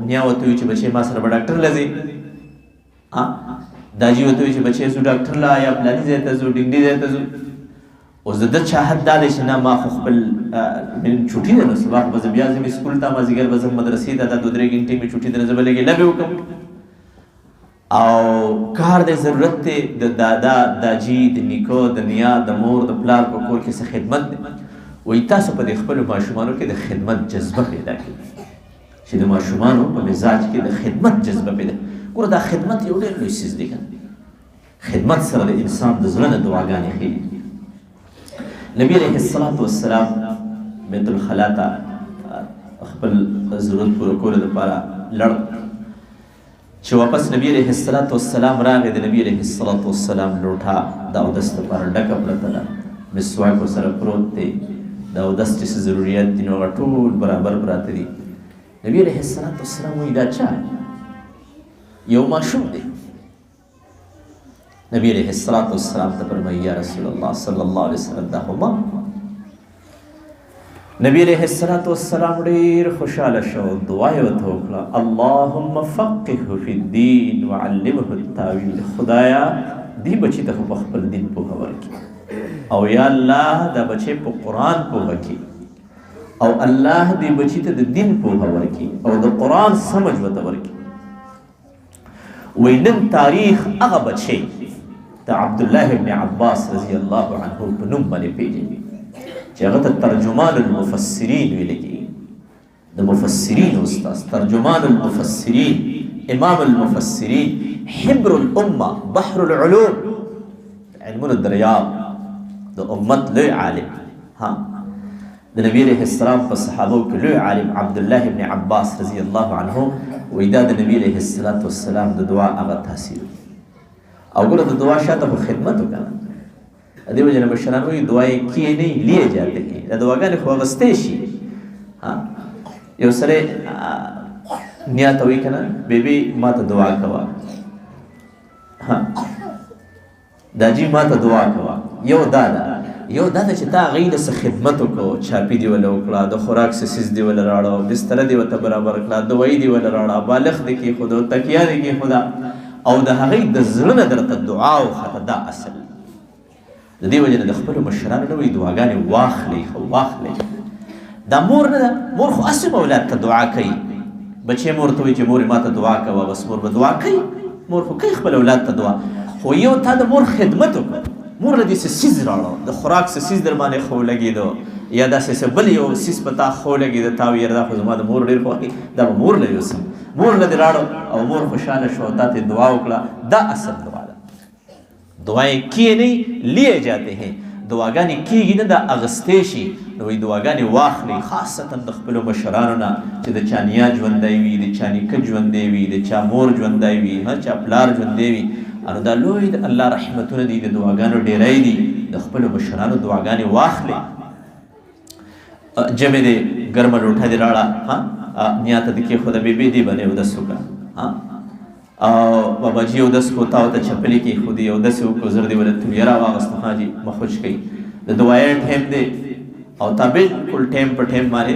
نیا ورته وایي چې بچې ما سره به ډاکټر له ځې، داجي ورته وایي چې بچې ځو ډاکټر له، یا فلاني ځای ته ځو، ډنګډي ځای ته ځو. اوس د ده چاهت دا دی چې نه ما خو خپل چوټي ده، نو سبا خو به زه بیا ځم سکول ته، مازدیګر به ځم مدرسې ته، دا 2-3 ګنټې مې چوټي ده، نو زه به لږې لبې وکړم، او کار دی، ضرورت دی د دادا، داجي، د نیکه، د نیا، د مور، د پلار په کور کې څه خدمت دی. وایي تاسو په دې خپلو ماشومانو کې د خدمت جذبه پیدا کړئ، چې د ماشومانو په مزاج کې د خدمت جذبه پیدا. ګوره دا خدمت یو ډېر لوی څیز دی، خدمت سره د انسان د زړه نه دعاګانې ښیي. نبی علیه السلام بیت الخلا ته خپل ضرورت پوره کولو دپاره لړ، چې واپس نبی علیه السلام راغی، د نبی علیه السلام لوټه د اودس دپاره ډکه پرته ده، مسواک ورسره پروت دی، د اودس چې څه ضروريات دي نو هغه ټول برابر پراته دي. نبی علیه السلام وایي دا چا؟ یو ماشوم دی. نبی علیه السلام ته فرمایي یا رسول الله صلی الله علیه وسلم دا خو ما. نبی علیه السلام ډېر خوشحاله شو، دعا یې ورته وکړه، اللهم فقهه فی الدین وعلمه التاویل. خدایا دې بچي ته خو په خپل دین پوهه ورکړي، او یا الله دا بچی په قرآن پوهه کړي، او الله دې بچي ته د دین پوهه ورکړي او د قرآن سمجھ ورته ورکړي. وایي نن تاریخ هغه بچی د عبدالله ابن عباس رضی الله عنه په نوم باندې پیژني چې هغه ته ترجمان المفسرین ویل کېږي، د مفسرین استاد، ترجمان المفسرین، امام المفسرین، حبر الامه، بحر العلوم، علمونو دریاب، د امت لوی عالم. د نبی علیه السلام په صحابو کې لوی عالم عبدالله ابن عباس رضی الله عنه وایي دا د نبی علیه السلام د دعا هغه تاثیر. او ګوره د دعا شاته خو خدمت وکړه، دې وجه نه مشران وایي دعای کیے نہیں لیے جاتے ہیں، دا دعاګانې خو اخیستی شي. یو سړی نیا ته وایي که نه بیبي ما ته دعا کوه، داجي ما ته دعا کوه. یو دا ده چې تا هغوی له څه خدمت وکړو، چاپي دې وله وکړه، د خوراک څه څیز دې وله راړه، بستره دې ورته برابر کړه، دوایي دې وله راړه، بالښت دې کېښوده، تکیه دې کېښوده، او د هغوی د زړه نه درته دعا وخته. دا اصل د دې وجې نه د خپلو مشرانو نه وایي دعاګانې واخلئ، خو واخلئ. دا مور نه ده، مور خو هسې اولاد ته دعا کوي، بچې مور ته وایي چې مورې ما ته دعا کوه، بس مور به دعا کوي، مور خو کوي خپل اولاد ته دعا. خو یو تا د مور خدمت وکړه، مور له دې څه څیز راوړه، د خوراک څه څیز در باندې ښه ولګېده، یا داسې څه بل یو څیز په تا ښه ولګېده، تا وایي یاره دا خو زما د مور ډېر خوښي، دا به مور له یوسم، مور له دې راوړه او مور خوشحاله شوه، تا ته دعا وکړه. دا اصل دعا ده. دعائیں کیے نہیں لیے جاتے ہیں، دعاګانې کېږي نه، دا اغوستی شي. نو وایي دعاګانې واخلئ، خاصتا د خپلو مشرانو نه چې د چا نیا ژوندی وي، د چا نیکه ژوندی وي، د چا مور ژوندی وي، چا پلار ژوندی وي. نو دا لوی د الله رحمتونه دي، د دعاګانو ډېری دي. د خپلو مشرانو دعاګانې واخلئ. جمع دې ګرمه ډوډۍ دې راړه، نیا ته دې کېښوده، بیبي دې باندې اودس وکړه، بابا جي اودس کو، تا ورته چپلې کېښودې، اودس یې وکړو، زر دې وله تویه راواغسته، حاجي مخ وچ کوي، د دعایي ټایم دی، او تا بالکل ټایم په ټایم باندې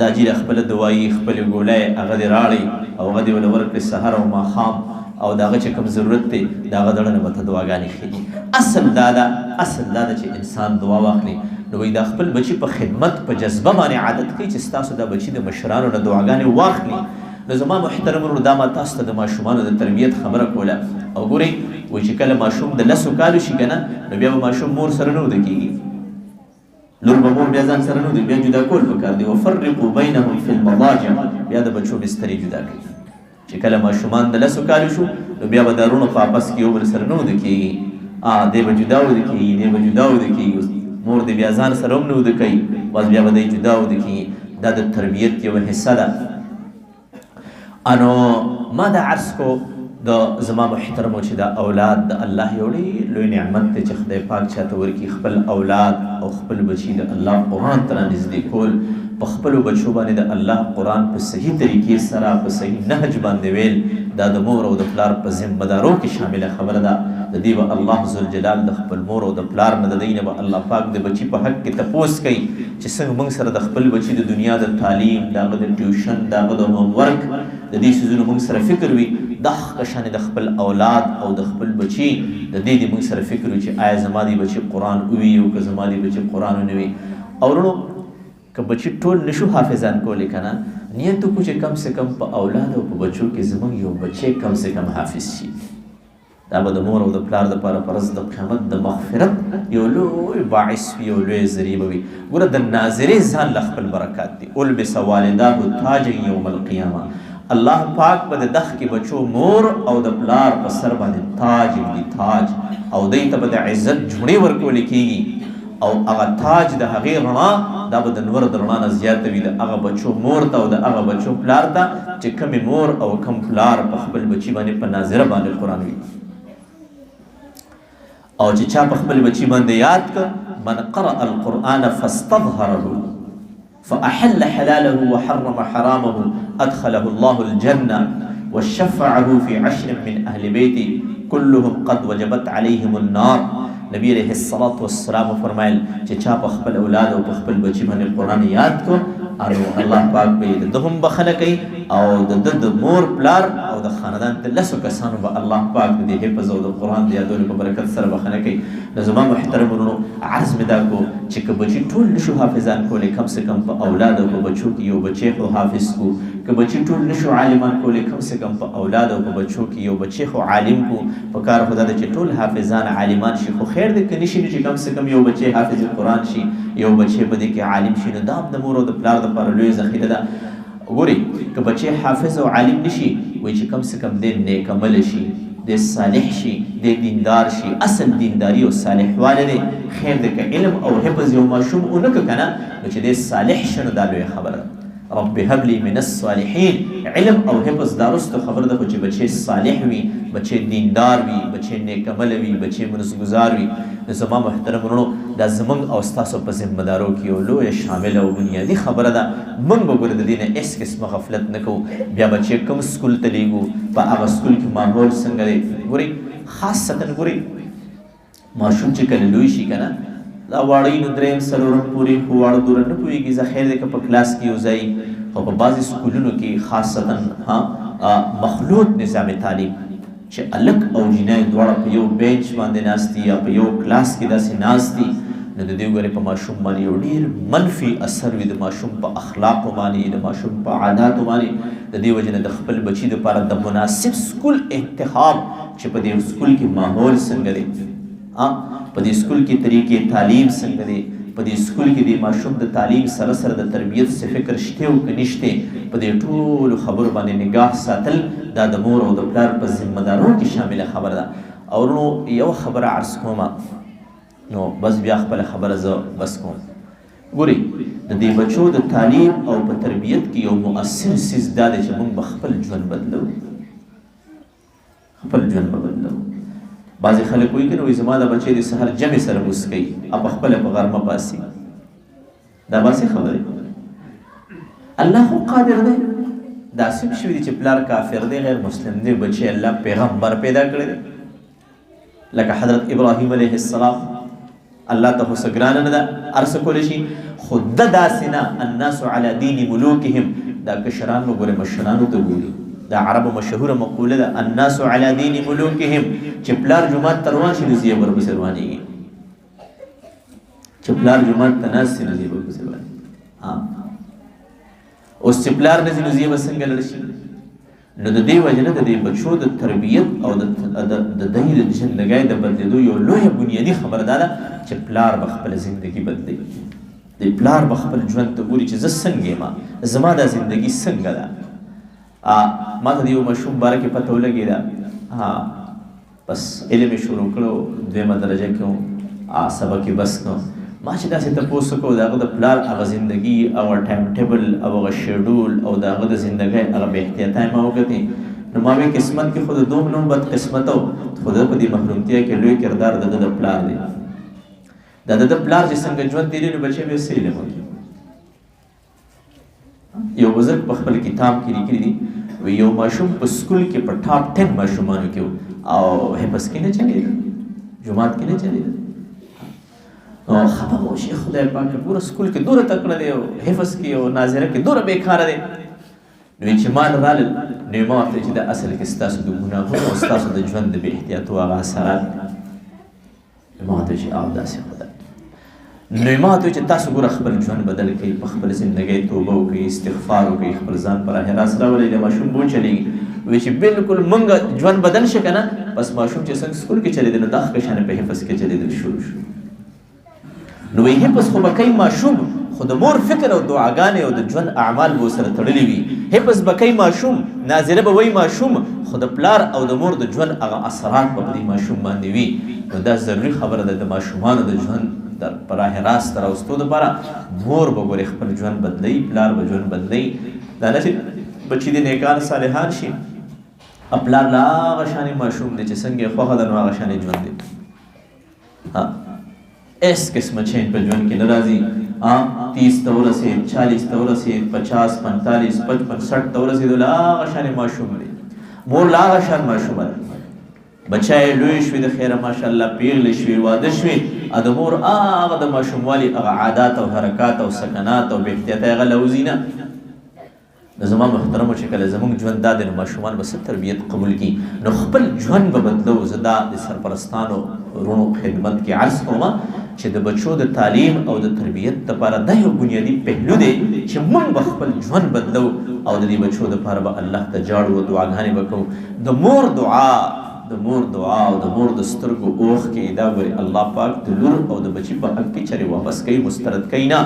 داجي له خپله دعایي خپلې ګولۍ هغه دې راړئ او هغه دې ونه ورکړئ سحر او ماښام، او د هغه چې کوم ضرورت دی د هغه دړه نه به ته دعاګانې ښیي. اصل دا ده چې انسان دعا واخلي. نو وایي دا خپل بچي په خدمت په جذبه باندې عادت کوي چې ستاسو دا بچي د مشرانو نه دعاګانې واخلي. نو زما محترم ورونو دا ما تاسو ته د ماشومانو د تربیت خبره کوله. او ګورئ وایي چې کله ماشوم د 10 کالو شي که نه، نو بیا به ماشوم مور سره نه وده کېږي، لور به مور بیا ځان سره نه بیا جدا کول پکار دی. وفرقوا بینهم فی المضاجع، بیا د بچو بسترې جدا کوي، چې کله ماشومان د 10 کالو شو نو بیا به د وروڼو په آپس کې یو بل سره نه وده کېږي، دی به جدا وده کېږي، دی به جدا وده کېږي، مور دی بیا ځان سره هم نه وده کوي، بس بیا به دی جدا وده کېږي. دا د تربیت یوه حصه ده. انو ما دا عرض کو د زما محترمو چې دا اولاد د الله یو ډېر لوی نعمت دی چې خدای پاک چاته ورکړي. خپل اولاد او خپل بچي د الله قرآن ته رانږدې کول، په خپلو بچو باندې د الله قرآن په صحیح طریقې سره په صحیح نهج باندې ویل، دا د مور او د پلار په ذمه دارو کې شامله خبره ده. د دې به الله ذوالجلال د خپل مور او د پلار نه د دوی نه به الله پاک د بچي په حق کې تپوس کوي چې څنګه موږ سره د خپل بچي د دنیا د تعلیم، د هغه د ټیوشن، د هغه د هوم ورک، د دې څیزونو موږ سره فکر وي، دغه شانې د خپل اولاد او د خپل بچي د دې موږ سره فکر وي چې آیا زما دی بچي قرآن ووي او که زما دی بچي قرآن ونه وي. او وروڼو که بچي ټول نشو حافظان کولی که نه، نیت وکړو چې کم سے کم په اولاد او په بچو کې زموږ یو بچی کم سے کم حافظ شي. دا به د مور او د پلار دپاره په ورځ د قیامت د مغفرت یو لوی باعث وي، یو لوی ذریعه به وي. ګوره د ناظرې ځان له خپل برکات دي. البس والداه تاجا یوم القیامه، الله پاک به د دغه کې بچو مور او د پلار په سر باندې تاج وي، تاج، او دوی ته به د عزت جوړې ورکولی کېږي، او هغه تاج د هغې رڼا دا به د نور د رڼا نه زیاته وي د هغه بچو مور ته او د هغه بچو پلار ته چې کمې مور او کم پلار په خپل بچي باندې په ناظره باندې قرآن وي. او چې چا په خپل بچي باندې یاد کړ، من قرأ القرآن فاستظهره فأحل حلاله وحرم حرامه أدخله الله الجنة وشفعه في 10 من أهل بيته كلهم قد وجبت عليهم النار. نبی علیہ الصلاة والسلام فرمایل چې چا په خپل اولاد او په خپل بچي باندې قرآن یاد کړ، او الله پاک به د ده هم بخښنه کوي، او د ده د مور پلار او د خاندان د 10 کسانو به الله پاک د دې حفظ او د قرآن د یادولو په برکت سره بخښنه کوي. نو زما محترم ورونو عرض مې دا کو چې که بچي ټول نشو حافظان کولی، کم سے کم په اولاد او په بچو کې یو بچی خو حافظ کو. که بچي ټول نشو عالمان کولی، کم سے کم په اولاد او په بچو کې یو بچی خو عالم کو. په کار خو دا ده چې ټول حافظان عالمان شي، خو خیر دی که نشي نو چې کم سے کم یو بچی حافظ قرآن شي، یو بچی په دې کې عالم شي، نو دا هم د مور او د پلار دپاره لویه ذخیره ده. ګورئ که بچی حافظ او عالم نشي، وایي چې کم سے کم دی نیک عمله شي، دی صالح شي، دی دیندار شي. اصل دینداري او صالحواله دی. خیر دی که علم او حفظ یو ماشوم ونه که که نه، نو چې دی صالح شي نو دا لویه خبره. رب هب لي من الصالحین، علم او حفظ دا رستو خبر ده، خو چې بچی صالح وي، بچی دیندار وي، بچی نیک عمله وي، بچی منځګزار وي. نو زما محترم ورونو دا زموږ او ستاسو په ذمه دارو کې یو لویه شامله او بنیادي خبره ده. موږ به ګوره د دې نه هېڅ قسمه غفلت نه کوو. بیا به چې کوم سکول ته لیږو، په هغه سکول کې ماحول څنګه دی. ګورئ خاصتا ګورئ ماشوم چې کله لوی شي که نه، دا واړی نو 3 څلورم پورې خو واړه دوره نه پوهېږي. زه خیر دی که په کلاس کې یو ځای، خو په بعضې سکولونو کې خاصتا مخلوط نظام تعلیم چې هلک او جینۍ دواړه په یو بینچ باندې ناست دي یا په یو کلاس کې داسې ناست دي، نو د دې ګورې په ماشوم باندې یو ډېر منفي اثر وي، د ماشوم په اخلاقو باندې، د ماشوم په عاداتو باندې. د دې وجې نه د خپل بچي دپاره د مناسب سکول انتخاب، چې په دې سکول کې ماحول څنګه دی، په دې سکول کې طریقې تعلیم څنګه دی، په دې سکول کې د ماشوم د تعلیم سره سره د تربیت څه فکر شته او که نشته، په دې ټولو خبرو باندې نگاه ساتل دا د مور او د پلار په ذمه دارو کې شامله خبره ده. او ورونو یو خبره عرض کومه، نو بس بیا خپله خبره زه بس کوم. ګورئ د دې بچو د تعلیم او په تربیت کې یو مؤثر څیز دا دی چې موږ به خپل ژوند بدلو، خپل ژوند به بدلو. بعضې خلک وایي که نه، وایي زما د بچی د سهار جمع سره موس کوي او په خپله په غرمه پاسي. دا باسې خبرې. الله خو قادر دی. داسې هم شوي دي چې پلار کافر دی، غیر مسلم دی، بچی الله پیغمبر پیدا کړی دی. لکه حضرت ابراهیم علیه السلام، الله ته خو څه ګرانه نه ده، هر څه کولی شي، خو ده داسې نه. الناس علی دین ملوکهم، دا کشران به ګورې مشرانو ته ګوري. دا عربو مشهوره مقوله ده، الناس علی دین ملوکهم، چې پلار جومات ته روان شي نو زیه ورپسې روانېږي، چې پلار جومات ته ناست شي نو زیه ورپسې روانېږي. اوس چې پلار نه ځي نو زیه به څنګه لاړ شي؟ نو د دې وجې نه د دې بچو د تربیت او د دوی د ژوندګۍ د بدلېدو یو لویه بنیادي خبره دا ده چې پلار به خپله زندګي بدلوي. د پلار به خپل ژوند ته ګوري چې زه څنګه یم، زما دا زندګي څنګه ده. ما ته د یو ماشوم باره کې پته ولګېده بس علم یې شروع کړو 2مه درجه کې سبق یې بس کړو ما چې داسې تپوس وکړو د هغه د پلار هغه زندګي او ټایم ټیبل او هغه شیډول او د هغه د زندګۍ هغه بې احتیاطۍ ما وکتې نو ما وی قسمت کې خو د دومره بد قسمت او خو د په دې محرومتیا کې لوی کردار د د پلار دی د پلار چې څنګه ژوند تېري نو بچی به څه علم وکړي یو بزرګ په خپل کتاب کې لیکلي دي وی یو ماشوم په سکول کې په ټاپ 10 ماشومانو کې او حفظ کې نه چلېده جومات کې نه چلېده خفه و شي خدای پاک پوره سکول کې دوره تکړه دی او حفظ کې او ناظره کې دوره بیکاره دی نو چې ما رالل نو ما ورته چې د اصل کې ستاسو د ګناهونو او ستاسو د ژوند د بې احتیاطو هغه اثرات ما ورته چې او داسې خدای نو ما ورته چې تاسو ګوره خپل ژوند بدل کړئ په خپل زندګۍ توبه وکړئ استغفار وکړئ خپل ځان پر راست راولئ د ماشوم بو چلېږي وی چې بالکل مونږ ژوند بدل شي که نه بس ماشوم چې څنګه سکول کې چلېده نو دا ښه شانې په حفظ کې چلېدل شروع شو نو وی حفظ خو به کوي ماشوم خو د مور فکر او دعاګانې او د ژوند اعمال به ورسره تړلي وي حفظ به کوي ماشوم ناظره به وایي ماشوم خو د پلار او د مور د ژوند هغه اثرات به په دې ماشوم باندې وي نو دا ضروري خبره ده د ماشومانو د ژوند د په راه راست راوستو دپاره مور به ګورې خپل ژوند بدلوي پلار به ژوند بدلوي دا نه چې بچي د نیکان صالحان شي پلار لا هغه شانې ماشوم دی چې څنګه یې خوښه ده نو هغه شانې ژوند دی اس قسمه چین په ژوند کې نه راځي 30 ته ورسېد 40 ته ورسېد 50 45 55 60 ته ورسېدو لا هغه شانې ماشوم دی مور لا هغه شان ماشومه ده بچی لوی شوي د خیره ماشاءالله پیغلې شوي واده شوي د مور هغه د ماشوموالي هغه عادات او حرکات او سکنات او بې احتیاطۍ هغه لوځي نه نو زما محترمو چې کله زموږ ژوند دا دی نو ماشومان به څه تربیت قبول کړي نو خپل ژوند به بدلو زه دا د سرپرستانو وروڼو خدمت کې عرض کوم چې د بچو د تعلیم او د تربیت لپاره دا یو بنیادي پهلو دی چې موږ به خپل ژوند بدلو او د دې بچو لپاره به الله ته جاړو او دعاګانې به کوو د مور دعا او د مور د سترګو اوښکې دا ګورې الله پاک د لور او د بچي په حق کې چرې واپس کوي مسترد کوي نه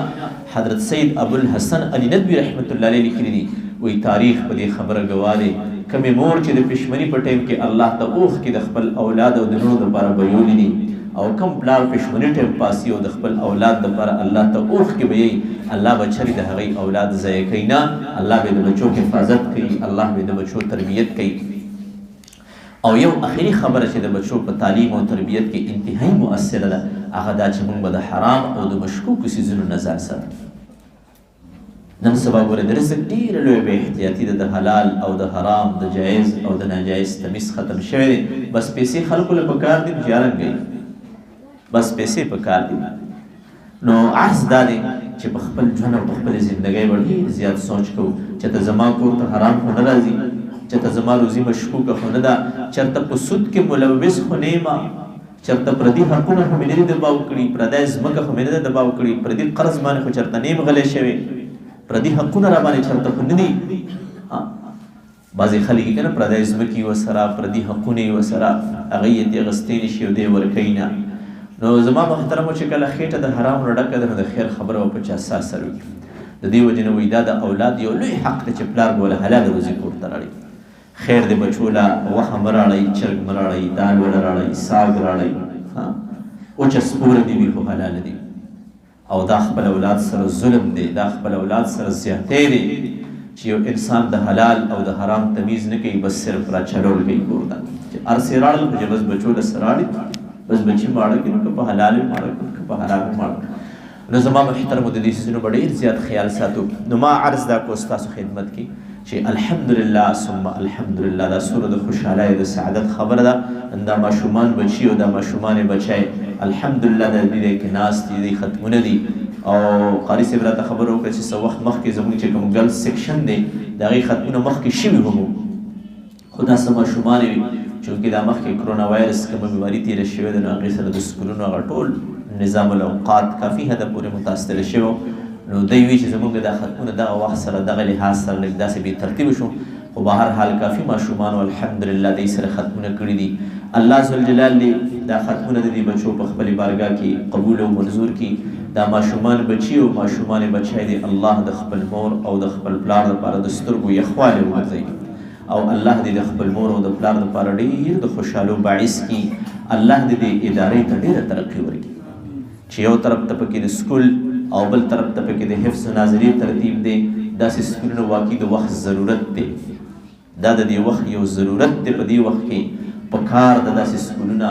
حضرت سید ابوالحسن علي ندوي رحمت الله علیه لیکلي دي وی تاریخ په دې خبره ګواه دی کمې مور چې د پښمني په ټیم کې الله ته اوښکې د خپل اولاد او د لورو دپاره بهیولي دي او کم پلار پښمني ټیم پاسي او د خپل اولاد دپاره الله ته اوښکې به یی الله به چرې د هغوی اولاد ضایع کوي نه الله به د بچو حفاظت کوي الله به د بچو تربیت کوي او یو اخري خبره چې د بچو په تعلیم او تربیت کې انتهایی مؤثره ده هغه دا چې موږ به د حرام او د مشکوکو څیزونو نه ځان ساتو نن سبا ګوره د رزق ډېره لویه بې احتیاطي ده د حلال او د حرام د جایز او د ناجایز تمیز ختم شوی دی بس پیسې خلکو له پکار دي جارنګوي بس پیسې پکار دي نو عرض دا دی چې په خپل ژوند او په خپلې زندګۍ به ډېر زیات سوچ کوو چې ته زما کور ته حرام خو نه راځي چې ته زما روزي مشکوکه خو نه ده چېرته په سود کې ملوث خو نه یم چېرته پردي حقونه خو مې نه دي دباو کړي پردی ځمکه خو مې نه ده دباو کړي پردي قرض باندې خو چېرته نه یم غلی شوی پردي حقونه را باندې چېرته خو نه دي بعضې خلک یې که نه پردی ځمکې یې ورسره پردي حقونه یې ورسره هغه یې دې اخیستی نه شي او دی ورکوي نه نو زما محترمو چې کله خېټه د حرامو نه ډکه ده نو د خیر خبره به په چا سر سر وکړي د دې وجې نه وایي دا د اولاد یو لوی حق دی چې پلار به له حلاله روزي کور ته راړي خیر د بچو له غوښه مه راړئ چرګ مه راړئ دال ونه راړئ ساګ راړئ وچه سپوره دې وي خو حلاله دي او دا خپل اولاد سره ظلم دی دا خپل اولاد سره زیاتی دی چې یو انسان د حلال او د حرام تمیز نه کوي بس صرف را چلول کوي کور ته چې ارسې راړل خو چې بس بچو له سره راړي بس بچي ماړه کړي نو که په حلال ماړه کړي که په حرام ماړه نو زما محترمو د دې څیزونو به ډېر زیات خیال ساتو نو ما عرض دا کو ستاسو خدمت کې چې الحمدلله ثم الحمدلله دا سوره د خوشحالۍ د سعادت خبره ده دا ماشومان بچي او دا ماشومان بچی الحمدلله د دې کې ناست دي ختمونه دي او قاري صاحب راته خبره وکړه چې څه وخت مخکې زموږ چې کوم ګرلز سیکشن دی د هغې ختمونه مخکې شوي هم خو دا څه ماشومان وي چونکې دا مخکې کرونا وایرس کومه بیماري تېره شوې ده نو هغې سره د سکولونو هغه ټول نظام الاوقات کافي حده پورې متاثره شوی نو دوی وی چې زموږ دا ختمونه دغه وخت سره دغه لحاظ سره لږ داسې بې ترتیبه شو خو به هر حال کافي ماشومانو الحمدلله دوی سره ختمونه کړي دي الله ذوالجلال دې دا ختمونه د دې بچو په خپلې بارګاه کې قبول او منظور کړي دا ماشومان بچي او ماشومان بچی دي الله د خپل مور او د خپل پلار لپاره د سترګو یخوالی وګرځوي او الله دې د خپل مور او د پلار دپاره ډېر د خوشحالو باعث کړي. الله دې د ادارې ته ډېره ترقي ورکړي چې یو طرف ته پکې د سکول او بل طرف ته پکې د حفظ ناظري ترتیب دی. داسې سکولونه واقعي د وخت ضرورت دی، دا د دې وخت یو ضرورت دی. په دې وخت کې په کار د داسې سکولونه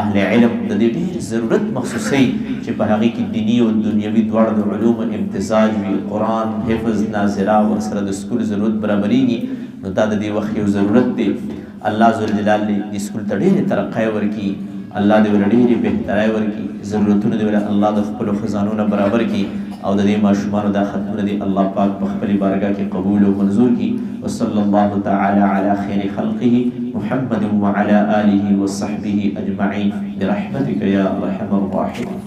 اهل علم د دې ډېر ضرورت محسوسوي چې په هغې کې دیني او دنیوي دواړه د علومو امتزاج وي، قرآن حفظ ناظره ورسره د سکول ضرورت برابرېږي. نو دا د دې وخت یو ضرورت دی. الله ذوالجلال دې سکول ته ډېرې ترقۍ ورکړي، الله دې ورله ډېرې بهترۍ ورکړي، ضرورتونه دې ورله الله د خپلو خزانو نه برابر کړي او د دې ماشومانو دا ختمونه دې الله پاک په خپلې بارګاه کې قبول او منظور کړي. وصلی الله تعالی علی خیر خلقه محمد وعلى آله وصحبه أجمعين برحمتك يا أرحم الراحمين.